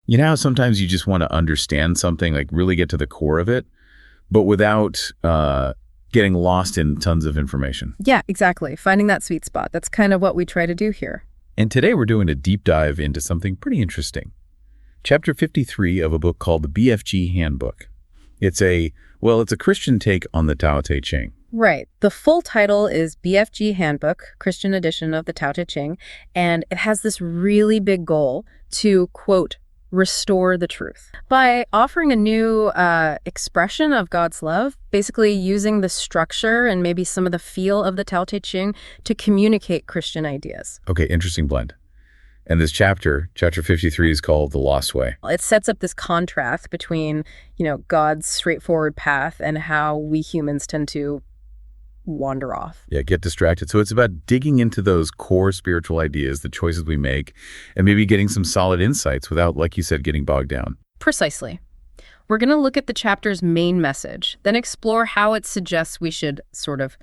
You know how sometimes you just want to understand something, like really get to the core of it, but without getting lost in tons of information. Yeah, exactly. Finding that sweet spot. That's kind of what we try to do here. And today we're doing a deep dive into something pretty interesting. Chapter 53 of a book called the BFG Handbook. It's a Christian take on the Tao Te Ching. Right. The full title is BFG Handbook Christian Edition of the Tao Te Ching, and it has this really big goal to, quote, restore the truth by offering a new expression of God's love, basically using the structure and maybe some of the feel of the Tao Te Ching to communicate Christian ideas. Okay, interesting blend. And this chapter 53, is called The Lost Way. It sets up this contrast between, God's straightforward path and how we humans tend to wander off. Yeah, get distracted. So it's about digging into those core spiritual ideas, the choices we make, and maybe getting some solid insights without, like you said, getting bogged down. Precisely. We're going to look at the chapter's main message, then explore how it suggests we should sort of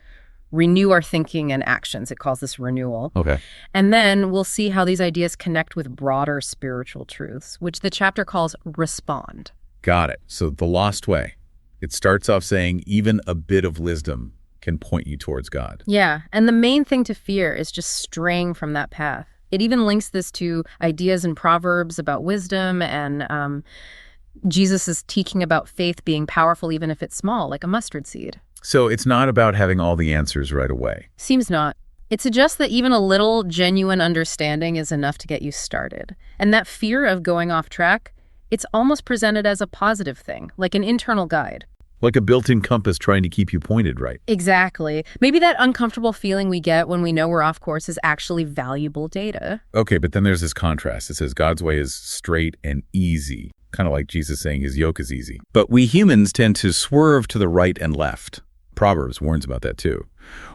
renew our thinking and actions. It calls this renewal. Okay. And then we'll see how these ideas connect with broader spiritual truths, which the chapter calls respond. Got it. So The Lost Way. It starts off saying even a bit of wisdom can point you towards God. Yeah, and the main thing to fear is just straying from that path. It even links this to ideas in Proverbs about wisdom and Jesus' teaching about faith being powerful even if it's small, like a mustard seed. So it's not about having all the answers right away. Seems not. It suggests that even a little genuine understanding is enough to get you started. And that fear of going off track, it's almost presented as a positive thing, like an internal guide. Like a built-in compass trying to keep you pointed right. Exactly. Maybe that uncomfortable feeling we get when we know we're off course is actually valuable data. Okay, but then there's this contrast. It says God's way is straight and easy, kind of like Jesus saying his yoke is easy. But we humans tend to swerve to the right and left. Proverbs warns about that too.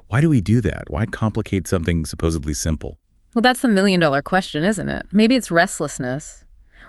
Why do we do that? Why complicate something supposedly simple? Well, that's the million-dollar question, isn't it? Maybe it's restlessness.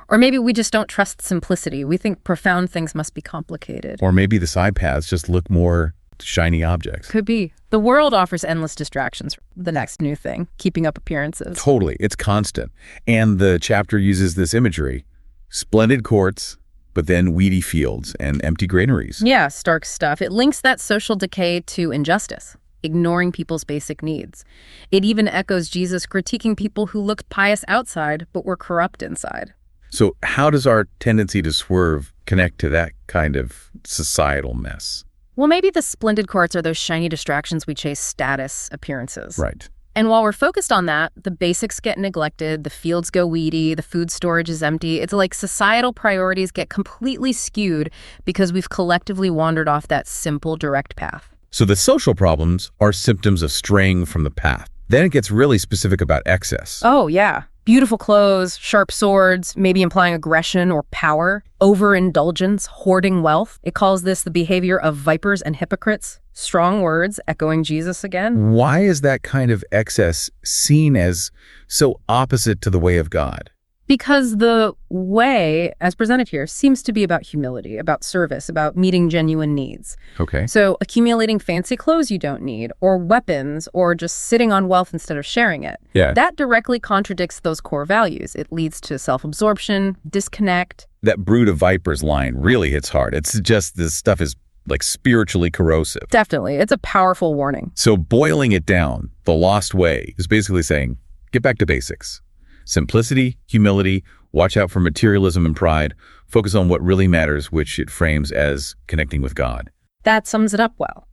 Or maybe we just don't trust simplicity. We think profound things must be complicated. Or maybe the side paths just look more shiny objects. Could be. The world offers endless distractions. The next new thing, keeping up appearances. Totally. It's constant. And the chapter uses this imagery. Splendid courts, but then weedy fields and empty granaries. Yeah, stark stuff. It links that social decay to injustice, ignoring people's basic needs. It even echoes Jesus critiquing people who looked pious outside but were corrupt inside. So how does our tendency to swerve connect to that kind of societal mess? Well, maybe the splendid courts are those shiny distractions we chase: status, appearances. Right. And while we're focused on that, the basics get neglected, the fields go weedy, the food storage is empty. It's like societal priorities get completely skewed because we've collectively wandered off that simple, direct path. So the social problems are symptoms of straying from the path. Then it gets really specific about excess. Oh, yeah. Beautiful clothes, sharp swords, maybe implying aggression or power, overindulgence, hoarding wealth. It calls this the behavior of vipers and hypocrites. Strong words, echoing Jesus again. Why is that kind of excess seen as so opposite to the way of God? Because the way, as presented here, seems to be about humility, about service, about meeting genuine needs. Okay. So accumulating fancy clothes you don't need, or weapons, or just sitting on wealth instead of sharing it. Yeah. That directly contradicts those core values. It leads to self-absorption, disconnect. That brood of vipers line really hits hard. It's just this stuff is like spiritually corrosive. Definitely. It's a powerful warning. So boiling it down, The Lost Way is basically saying, get back to basics. Simplicity, humility, watch out for materialism and pride, focus on what really matters, which it frames as connecting with God. That sums it up well.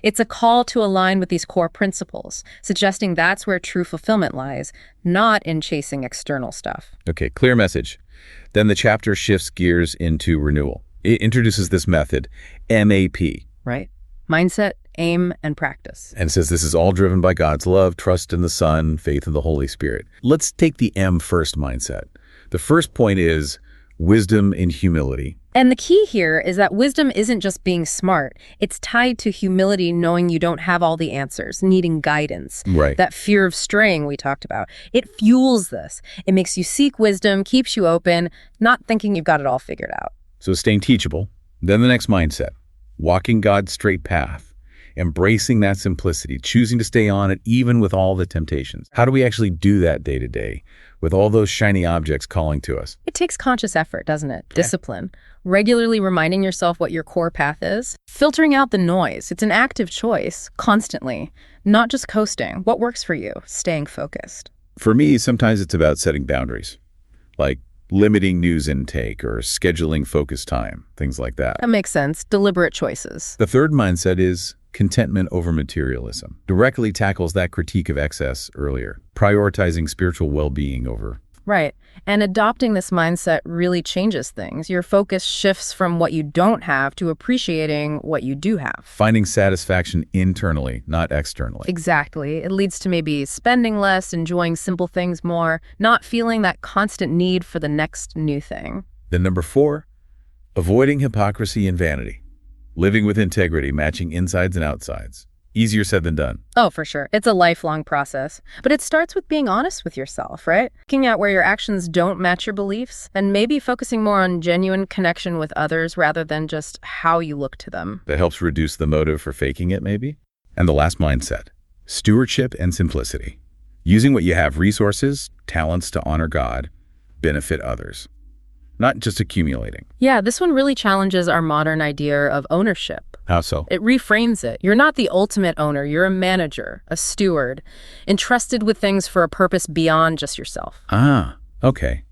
It's a call to align with these core principles, suggesting that's where true fulfillment lies, not in chasing external stuff. Okay, clear message. Then the chapter shifts gears into renewal. It introduces this method, MAP. Right. Mindset, aim, and practice. And says this is all driven by God's love, trust in the Son, faith in the Holy Spirit. Let's take the M first mindset. The first point is wisdom and humility. And the key here is that wisdom isn't just being smart. It's tied to humility, knowing you don't have all the answers, needing guidance. Right. That fear of straying we talked about. It fuels this. It makes you seek wisdom, keeps you open, not thinking you've got it all figured out. So staying teachable. Then the next mindset, walking God's straight path, embracing that simplicity, choosing to stay on it even with all the temptations. How do we actually do that day to day? with all those shiny objects calling to us. It takes conscious effort, doesn't it? Discipline. Regularly reminding yourself what your core path is. Filtering out the noise. It's an active choice, constantly. Not just coasting. What works for you? Staying focused. For me, sometimes it's about setting boundaries, like limiting news intake or scheduling focus time, things like that. That makes sense. Deliberate choices. The third mindset is contentment over materialism. Directly tackles that critique of excess earlier, prioritizing spiritual well-being over. Right. And adopting this mindset really changes things. Your focus shifts from what you don't have to appreciating what you do have. Finding satisfaction internally, not externally. Exactly. It leads to maybe spending less, enjoying simple things more, not feeling that constant need for the next new thing. Then number 4, avoiding hypocrisy and vanity. Living with integrity, matching insides and outsides. Easier said than done. Oh, for sure. It's a lifelong process. But it starts with being honest with yourself, right? Looking at where your actions don't match your beliefs, and maybe focusing more on genuine connection with others rather than just how you look to them. That helps reduce the motive for faking it, maybe. And the last mindset, stewardship and simplicity. Using what you have, resources, talents to honor God, benefit others. Not just accumulating. Yeah, this one really challenges our modern idea of ownership. How so? It reframes it. You're not the ultimate owner. You're a manager, a steward, entrusted with things for a purpose beyond just yourself. Ah, okay.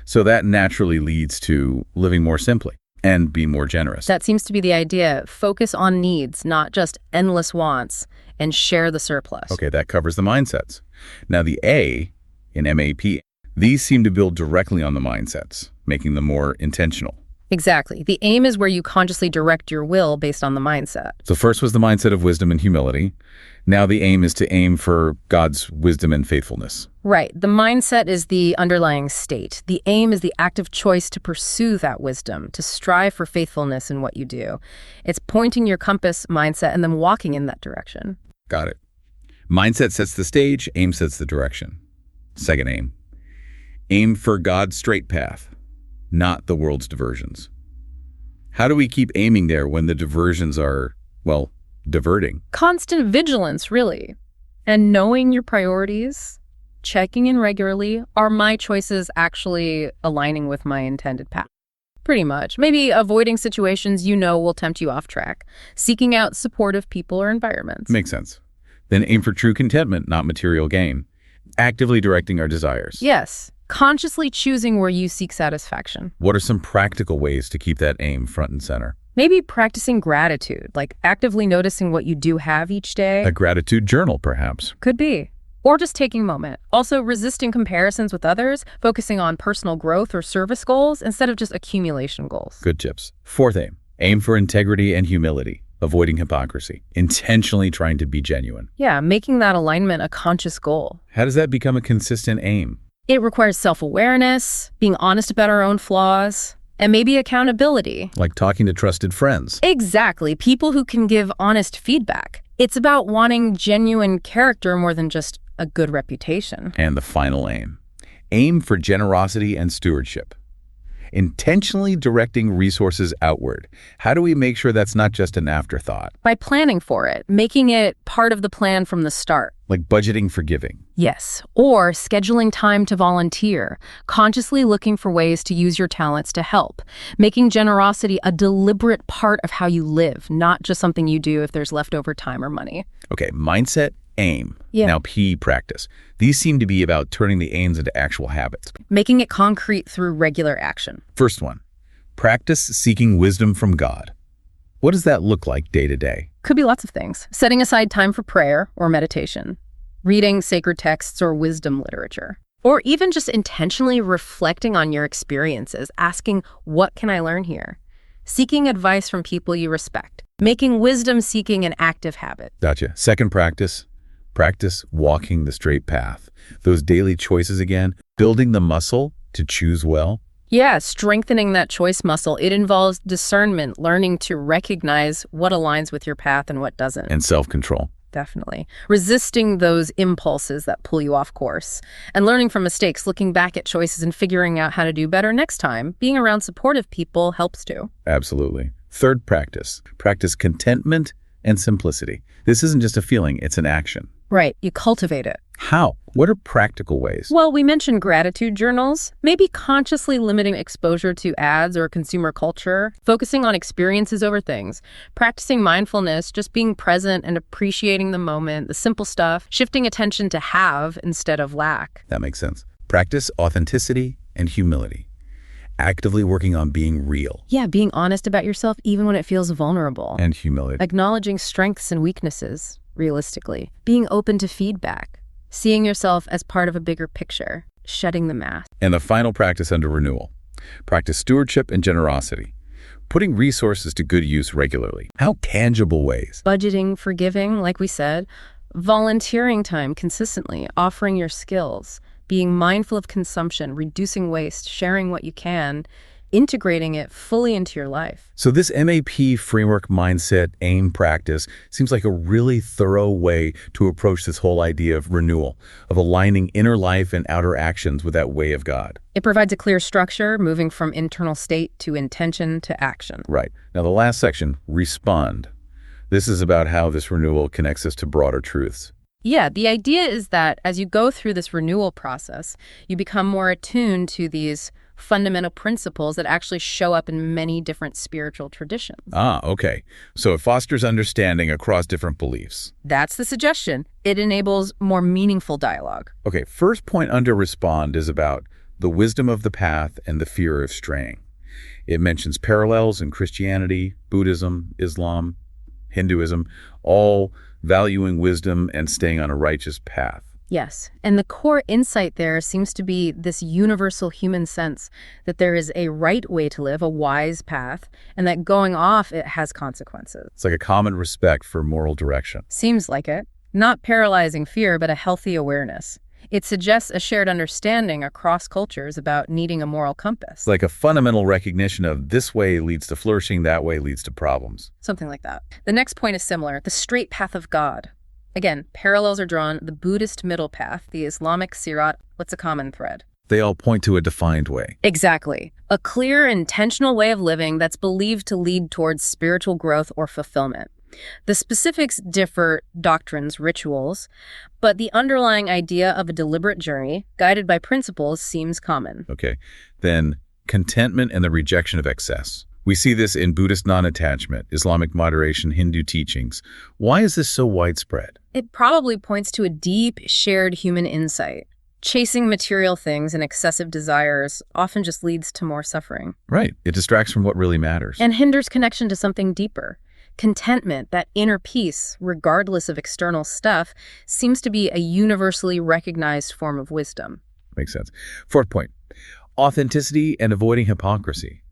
So that naturally leads to living more simply and being more generous. That seems to be the idea. Focus on needs, not just endless wants, and share the surplus. Okay, that covers the mindsets. Now the A in MAP, these seem to build directly on the mindsets, making them more intentional. Exactly. The aim is where you consciously direct your will based on the mindset. So first was the mindset of wisdom and humility. Now the aim is to aim for God's wisdom and faithfulness. Right. The mindset is the underlying state. The aim is the active choice to pursue that wisdom, to strive for faithfulness in what you do. It's pointing your compass mindset and then walking in that direction. Got it. Mindset sets the stage, aim sets the direction. Second aim. Aim for God's straight path, not the world's diversions. How do we keep aiming there when the diversions are, well, diverting? Constant vigilance, really. And knowing your priorities, checking in regularly, are my choices actually aligning with my intended path? Pretty much. Maybe avoiding situations you know will tempt you off track. Seeking out supportive people or environments. Makes sense. Then aim for true contentment, not material gain. Actively directing our desires. Yes. Consciously choosing where you seek satisfaction. What are some practical ways to keep that aim front and center? Maybe practicing gratitude, like actively noticing what you do have each day. A gratitude journal, perhaps. Could be. Or just taking a moment. Also, resisting comparisons with others, focusing on personal growth or service goals instead of just accumulation goals. Good tips. Fourth aim. Aim for integrity and humility. Avoiding hypocrisy. Intentionally trying to be genuine. Yeah, making that alignment a conscious goal. How does that become a consistent aim? It requires self-awareness, being honest about our own flaws, and maybe accountability. Like talking to trusted friends. Exactly. People who can give honest feedback. It's about wanting genuine character more than just a good reputation. And the final aim. Aim for generosity and stewardship. Intentionally directing resources outward. How do we make sure that's not just an afterthought? By planning for it, making it part of the plan from the start. Like budgeting for giving. Yes, or scheduling time to volunteer, consciously looking for ways to use your talents to help, making generosity a deliberate part of how you live, not just something you do if there's leftover time or money. Okay, mindset, aim. Yeah. Now P, practice. These seem to be about turning the aims into actual habits. Making it concrete through regular action. First one, practice seeking wisdom from God. What does that look like day to day? Could be lots of things. Setting aside time for prayer or meditation, reading sacred texts or wisdom literature, or even just intentionally reflecting on your experiences, asking, what can I learn here? Seeking advice from people you respect, making wisdom seeking an active habit. Gotcha. Second practice, practice walking the straight path. Those daily choices again, building the muscle to choose well. Yeah, strengthening that choice muscle. It involves discernment, learning to recognize what aligns with your path and what doesn't. And self-control. Definitely. Resisting those impulses that pull you off course. And learning from mistakes, looking back at choices and figuring out how to do better next time. Being around supportive people helps too. Absolutely. Third practice, practice contentment and simplicity. This isn't just a feeling, it's an action. Right, you cultivate it. How? What are practical ways? Well, we mentioned gratitude journals, maybe consciously limiting exposure to ads or consumer culture, focusing on experiences over things, practicing mindfulness, just being present and appreciating the moment, the simple stuff, shifting attention to have instead of lack. That makes sense. Practice authenticity and humility. Actively working on being real. Yeah, being honest about yourself even when it feels vulnerable. And humility. Acknowledging strengths and weaknesses, realistically. Being open to feedback. Seeing yourself as part of a bigger picture. Shedding the mask. And the final practice under renewal. Practice stewardship and generosity. Putting resources to good use regularly. How tangible ways? Budgeting, forgiving, like we said. Volunteering time consistently. Offering your skills. Being mindful of consumption, reducing waste, sharing what you can, integrating it fully into your life. So this MAP framework mindset aim practice seems like a really thorough way to approach this whole idea of renewal, of aligning inner life and outer actions with that way of God. It provides a clear structure, moving from internal state to intention to action. Right. Now the last section, respond. This is about how this renewal connects us to broader truths. Yeah, the idea is that as you go through this renewal process, you become more attuned to these fundamental principles that actually show up in many different spiritual traditions. Ah, okay. So it fosters understanding across different beliefs. That's the suggestion. It enables more meaningful dialogue. Okay, first point under respond is about the wisdom of the path and the fear of straying. It mentions parallels in Christianity, Buddhism, Islam, Hinduism, all valuing wisdom and staying on a righteous path. Yes, and the core insight there seems to be this universal human sense that there is a right way to live, a wise path, and that going off it has consequences. It's like a common respect for moral direction. Seems like it. Not paralyzing fear, but a healthy awareness. It suggests a shared understanding across cultures about needing a moral compass. It's like a fundamental recognition of this way leads to flourishing, that way leads to problems. Something like that. The next point is similar, the straight path of God. Again, parallels are drawn, the Buddhist middle path, the Islamic sirat. What's a common thread? They all point to a defined way. Exactly. A clear, intentional way of living that's believed to lead towards spiritual growth or fulfillment. The specifics differ, doctrines, rituals, but the underlying idea of a deliberate journey, guided by principles, seems common. Okay. Then contentment and the rejection of excess. We see this in Buddhist non-attachment, Islamic moderation, Hindu teachings. Why is this so widespread? It probably points to a deep, shared human insight. Chasing material things and excessive desires often just leads to more suffering. Right. It distracts from what really matters. And hinders connection to something deeper. Contentment, that inner peace, regardless of external stuff, seems to be a universally recognized form of wisdom. Makes sense. Fourth point, authenticity and avoiding hypocrisy.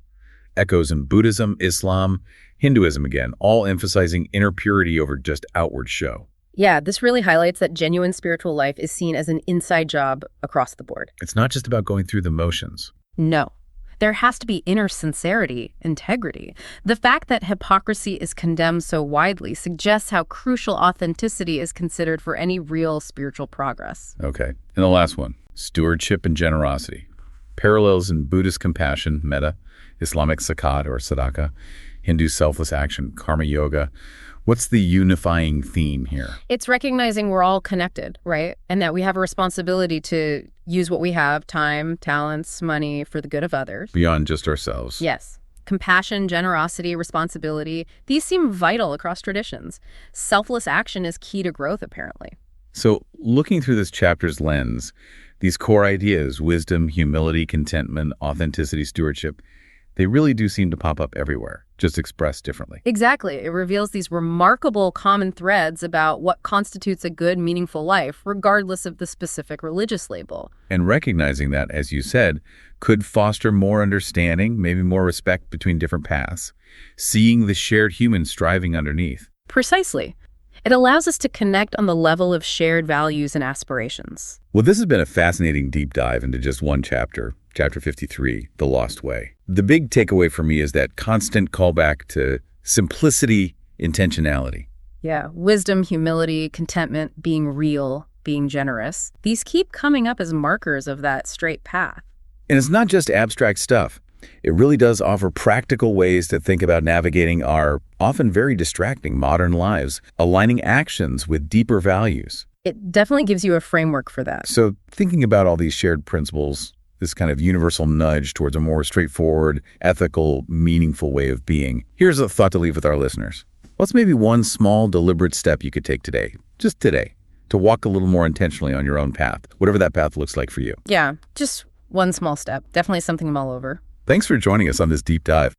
Echoes in Buddhism, Islam, Hinduism again, all emphasizing inner purity over just outward show. Yeah, this really highlights that genuine spiritual life is seen as an inside job across the board. It's not just about going through the motions. No. There has to be inner sincerity, integrity. The fact that hypocrisy is condemned so widely suggests how crucial authenticity is considered for any real spiritual progress. Okay. And the last one, stewardship and generosity. Parallels in Buddhist compassion, metta, Islamic zakat or sadaqah, Hindu selfless action, karma yoga. What's the unifying theme here? It's recognizing we're all connected, right? And that we have a responsibility to use what we have, time, talents, money, for the good of others. Beyond just ourselves. Yes. Compassion, generosity, responsibility, these seem vital across traditions. Selfless action is key to growth, apparently. So looking through this chapter's lens, these core ideas, wisdom, humility, contentment, authenticity, stewardship, they really do seem to pop up everywhere, just expressed differently. Exactly. It reveals these remarkable common threads about what constitutes a good, meaningful life, regardless of the specific religious label. And recognizing that, as you said, could foster more understanding, maybe more respect between different paths, seeing the shared human striving underneath. Precisely. It allows us to connect on the level of shared values and aspirations. Well, this has been a fascinating deep dive into just one chapter, Chapter 53, The Lost Way. The big takeaway for me is that constant callback to simplicity, intentionality. Yeah, wisdom, humility, contentment, being real, being generous. These keep coming up as markers of that straight path. And it's not just abstract stuff. It really does offer practical ways to think about navigating our often very distracting modern lives, aligning actions with deeper values. It definitely gives you a framework for that. So thinking about all these shared principles, this kind of universal nudge towards a more straightforward, ethical, meaningful way of being, here's a thought to leave with our listeners. What's maybe one small, deliberate step you could take today, just today, to walk a little more intentionally on your own path, whatever that path looks like for you? Yeah, just one small step. Definitely something to mull over. Thanks for joining us on this deep dive.